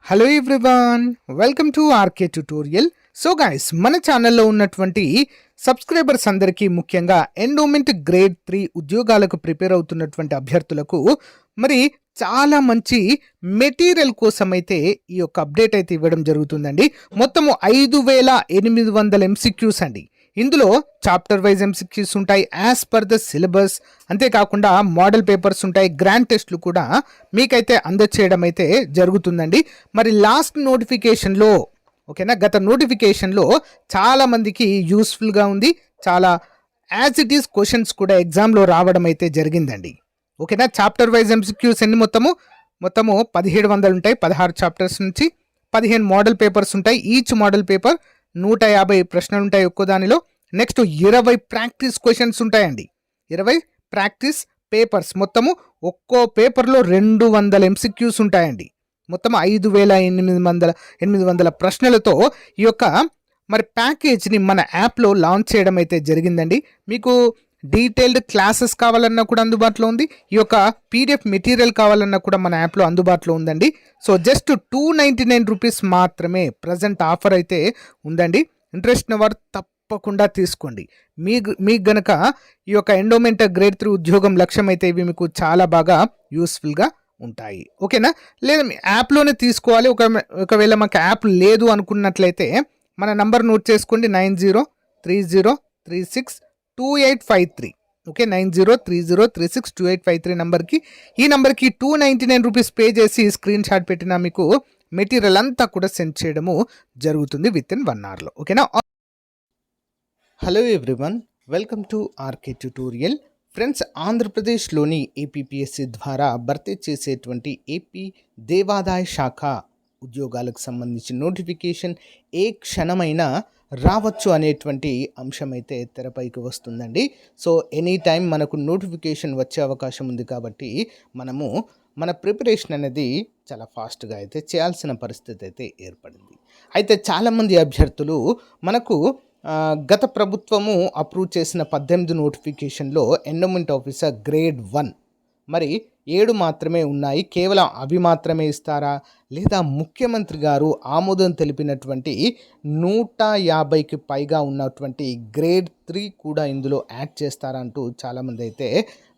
Hello everyone, welcome to RK tutorial. So guys, మన ఛానల్లో ఉన్నటువంటి సబ్స్క్రైబర్స్ అందరికీ, ముఖ్యంగా ఎండోమెంట్ గ్రేడ్ 3 ఉద్యోగాలకు ప్రిపేర్ అవుతున్నటువంటి అభ్యర్థులకు మరి చాలా మంచి మెటీరియల్ కోసం అయితే ఈ యొక్క అప్డేట్ అయితే ఇవ్వడం జరుగుతుందండి. మొత్తము 5800 ఎంసీక్యూస్ అండి. ఇందులో చాప్టర్ వైజ్ ఎంసీక్యూస్ ఉంటాయి యాజ్ పర్ ద సిలబస్. అంతేకాకుండా మోడల్ పేపర్స్ ఉంటాయి, గ్రాండ్ టెస్ట్లు కూడా మీకైతే అందచేయడం అయితే జరుగుతుందండి. మరి లాస్ట్ నోటిఫికేషన్లో ఓకేనా, గత నోటిఫికేషన్లో చాలామందికి యూస్ఫుల్గా ఉంది. చాలా యాజ్ ఇట్ ఈస్ క్వశ్చన్స్ కూడా ఎగ్జామ్లో రావడం అయితే జరిగిందండి. ఓకేనా, చాప్టర్ వైజ్ ఎంసీక్యూస్ ఎన్ని మొత్తము 1700 ఉంటాయి. 16 చాప్టర్స్ నుంచి 15 మోడల్ పేపర్స్ ఉంటాయి. ఈచ్ మోడల్ పేపర్ 150 ప్రశ్నలు ఉంటాయి ఒక్కో దానిలో. నెక్స్ట్ 20 ప్రాక్టీస్ క్వశ్చన్స్ ఉంటాయండి. 20 ప్రాక్టీస్ పేపర్స్, మొత్తము ఒక్కో పేపర్లో 200 ఎంసీక్యూస్ ఉంటాయండి. మొత్తం 5800 ప్రశ్నలతో ఈ యొక్క మరి ప్యాకేజ్ని మన యాప్లో లాంచ్ చేయడం అయితే జరిగిందండి. మీకు డీటెయిల్డ్ క్లాసెస్ కావాలన్నా కూడా అందుబాటులో ఉంది. ఈ యొక్క పీడిఎఫ్ మెటీరియల్ కావాలన్నా కూడా మన యాప్లో అందుబాటులో ఉందండి. సో జస్ట్ 299 రూపీస్ మాత్రమే ప్రజెంట్ ఆఫర్ అయితే ఉందండి. ఇంట్రెస్ట్ ఉన్న వారు తప్పకుండా తీసుకోండి. మీకు గనక ఈ యొక్క ఎండోమెంట్ గ్రేడ్ 3 ఉద్యోగం లక్ష్యం అయితే ఇవి మీకు చాలా బాగా యూస్ఫుల్గా ఉంటాయి. ఓకేనా, లేదా మీ యాప్లోనే తీసుకోవాలి. ఒకవేళ మాకు యాప్ లేదు అనుకున్నట్లయితే మన నంబర్ నోట్ చేసుకోండి, 9030362853. ఓకే, 9030362853 నంబర్కి, ఈ నంబర్కి 299 రూపీస్ పే చేసి స్క్రీన్ షాట్ పెట్టినా మీకు మెటీరియల్ అంతా కూడా సెండ్ చేయడము జరుగుతుంది విత్ ఇన్ 1 అవర్లో. ఓకేనా. Hello everyone, welcome to RK tutorial. Friends, ఆంధ్రప్రదేశ్లోని ఏపీపీఎస్సీ ద్వారా భర్తీ చేసేటువంటి ఏపీ దేవాదాయ శాఖ ఉద్యోగాలకు సంబంధించిన నోటిఫికేషన్ ఏ క్షణమైనా రావచ్చు అనేటువంటి అంశం అయితే తెరపైకి వస్తుందండి. సో ఎనీ టైం మనకు నోటిఫికేషన్ వచ్చే అవకాశం ఉంది. కాబట్టి మనము మన ప్రిపరేషన్ అనేది చాలా ఫాస్ట్గా అయితే చేయాల్సిన పరిస్థితి అయితే ఏర్పడింది. అయితే చాలామంది అభ్యర్థులు మనకు గత ప్రభుత్వము అప్రూవ్ చేసిన 18 నోటిఫికేషన్లో ఎండోమెంట్ ఆఫీసర్ గ్రేడ్ 1 మరి 7 మాత్రమే ఉన్నాయి. కేవలం అవి మాత్రమే ఇస్తారా, లేదా ముఖ్యమంత్రి గారు ఆమోదం తెలిపినటువంటి 150కి పైగా ఉన్నటువంటి గ్రేడ్ 3 కూడా ఇందులో యాడ్ చేస్తారా అంటూ చాలామంది అయితే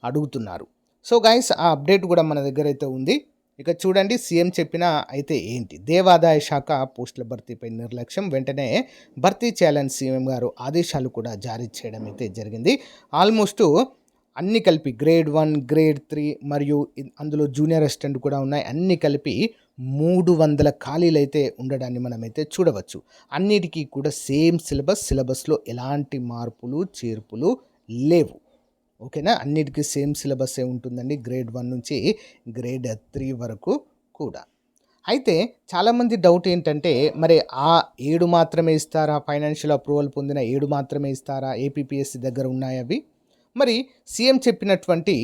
అడుగుతున్నారు. సో గైస్, ఆ అప్డేట్ కూడా మన దగ్గర అయితే ఉంది. ఇక చూడండి, సీఎం చెప్పిన అయితే ఏంటి, దేవాదాయ శాఖ పోస్టుల భర్తీపై నిర్లక్ష్యం, వెంటనే భర్తీ చేయాలని సీఎం గారు ఆదేశాలు కూడా జారీ చేయడం అయితే జరిగింది. ఆల్మోస్ట్ అన్ని కలిపి గ్రేడ్ 1, గ్రేడ్ 3 మరియు అందులో జూనియర్ అసిస్టెంట్ కూడా ఉన్నాయి. అన్ని కలిపి 300 ఖాళీలు అయితే ఉండడాన్ని మనమైతే చూడవచ్చు. అన్నిటికీ కూడా సేమ్ సిలబస్లో ఎలాంటి మార్పులు చేర్పులు లేవు. ఓకేనా, అన్నిటికీ సేమ్ సిలబస్సే ఉంటుందండి, గ్రేడ్ 1 నుంచి గ్రేడ్ 3 వరకు కూడా. అయితే చాలామంది డౌట్ ఏంటంటే, మరి ఆ 7 మాత్రమే ఇస్తారా, ఫైనాన్షియల్ అప్రూవల్ పొందిన 7 మాత్రమే ఇస్తారా, ఏపీపీఎస్సీ దగ్గర ఉన్నాయి అవి? మరి సీఎం చెప్పినటువంటి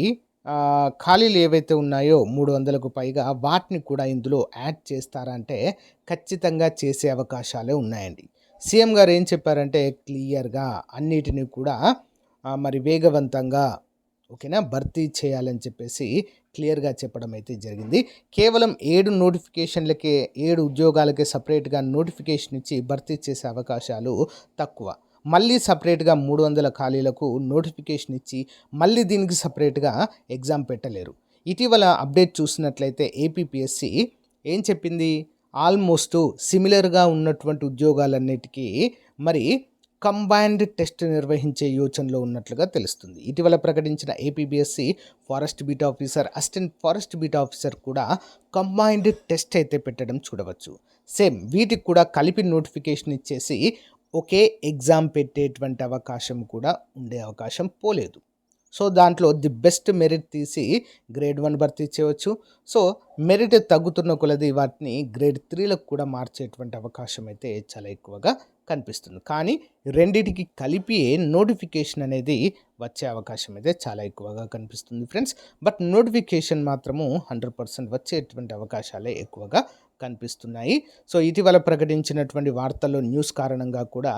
ఖాళీలు ఏవైతే ఉన్నాయో 300కు పైగా, వాటిని కూడా ఇందులో యాడ్ చేస్తారా అంటే ఖచ్చితంగా చేసే అవకాశాలే ఉన్నాయండి. సీఎం గారు ఏం చెప్పారంటే క్లియర్గా అన్నిటిని కూడా మరి వేగవంతంగా ఓకేనా భర్తీ చేయాలని చెప్పేసి క్లియర్గా చెప్పడం అయితే జరిగింది. కేవలం 7 నోటిఫికేషన్లకే, 7 ఉద్యోగాలకే సపరేట్గా నోటిఫికేషన్ ఇచ్చి భర్తీ చేసే అవకాశాలు తక్కువ. మళ్ళీ సపరేట్గా 300 ఖాళీలకు నోటిఫికేషన్ ఇచ్చి మళ్ళీ దీనికి సపరేట్గా ఎగ్జామ్ పెట్టలేరు. ఇటీవల అప్డేట్ చూసినట్లయితే ఏపీపీఎస్సీ ఏం చెప్పింది, ఆల్మోస్ట్ సిమిలర్గా ఉన్నటువంటి ఉద్యోగాలన్నిటికీ మరి కంబైన్డ్ టెస్ట్ నిర్వహించే యోచనలో ఉన్నట్లుగా తెలుస్తుంది. ఇటీవల ప్రకటించిన APPSC forest beat officer, assistant forest beat officer కూడా కంబైన్డ్ టెస్ట్ అయితే పెట్టడం చూడవచ్చు. సేమ్ వీటికి కూడా కలిపి నోటిఫికేషన్ ఇచ్చేసి ఒకే ఎగ్జామ్ పెట్టేటువంటి అవకాశం కూడా ఉండే అవకాశం పోలేదు. సో దాంట్లో ది బెస్ట్ మెరిట్ తీసి గ్రేడ్ 1 భర్తీ చేయవచ్చు. సో మెరిట్ తగ్గుతున్న కొలది వాటిని గ్రేడ్ 3లకు కూడా మార్చేటువంటి అవకాశం అయితే చాలా ఎక్కువగా కనిపిస్తుంది. కానీ రెండిటికి కలిపి నోటిఫికేషన్ అనేది వచ్చే అవకాశం అయితే చాలా ఎక్కువగా కనిపిస్తుంది ఫ్రెండ్స్. బట్ నోటిఫికేషన్ మాత్రము 100% వచ్చేటువంటి అవకాశాలే ఎక్కువగా కనిపిస్తున్నాయి. సో ఇటీవల ప్రకటించినటువంటి వార్తల్లో న్యూస్ కారణంగా కూడా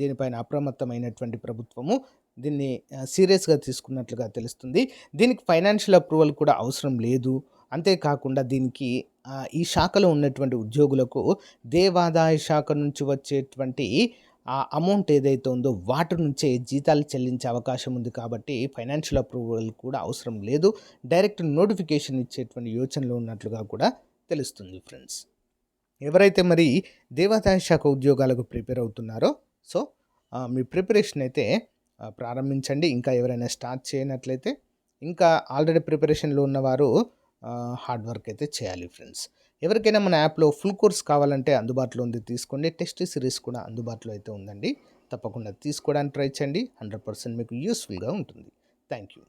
దీనిపైన అప్రమత్తమైనటువంటి ప్రభుత్వము దీన్ని సీరియస్గా తీసుకున్నట్లుగా తెలుస్తుంది. దీనికి ఫైనాన్షియల్ అప్రూవల్ కూడా అవసరం లేదు. అంతేకాకుండా దీనికి ఈ శాఖలో ఉన్నటువంటి ఉద్యోగులకు దేవాదాయ శాఖ నుంచి వచ్చేటువంటి ఆ అమౌంట్ ఏదైతే ఉందో వాటి నుంచే జీతాలు చెల్లించే అవకాశం ఉంది కాబట్టి ఫైనాన్షియల్ అప్రూవల్ కూడా అవసరం లేదు. డైరెక్ట్ నోటిఫికేషన్ ఇచ్చేటువంటి యోచనలో ఉన్నట్లుగా కూడా తెలుస్తుంది ఫ్రెండ్స్. ఎవరైతే మరి దేవాదాయ శాఖ ఉద్యోగాలకు ప్రిపేర్ అవుతున్నారో సో మీ ప్రిపరేషన్ అయితే ప్రారంభించండి. ఇంకా ఎవరైనా స్టార్ట్ చేయనట్లయితే ఇంకా ఆల్రెడీ ప్రిపరేషన్లో ఉన్నవారు హార్డ్ వర్క్ అయితే చేయాలి ఫ్రెండ్స్. ఎవరికైనా మన యాప్లో ఫుల్ కోర్స్ కావాలంటే అందుబాటులో ఉంది, తీసుకోండి. టెస్ట్ సిరీస్ కూడా అందుబాటులో అయితే ఉందండి. తప్పకుండా తీసుకోవడానికి ట్రై చేయండి. 100% మీకు యూస్ఫుల్గా ఉంటుంది. Thank you.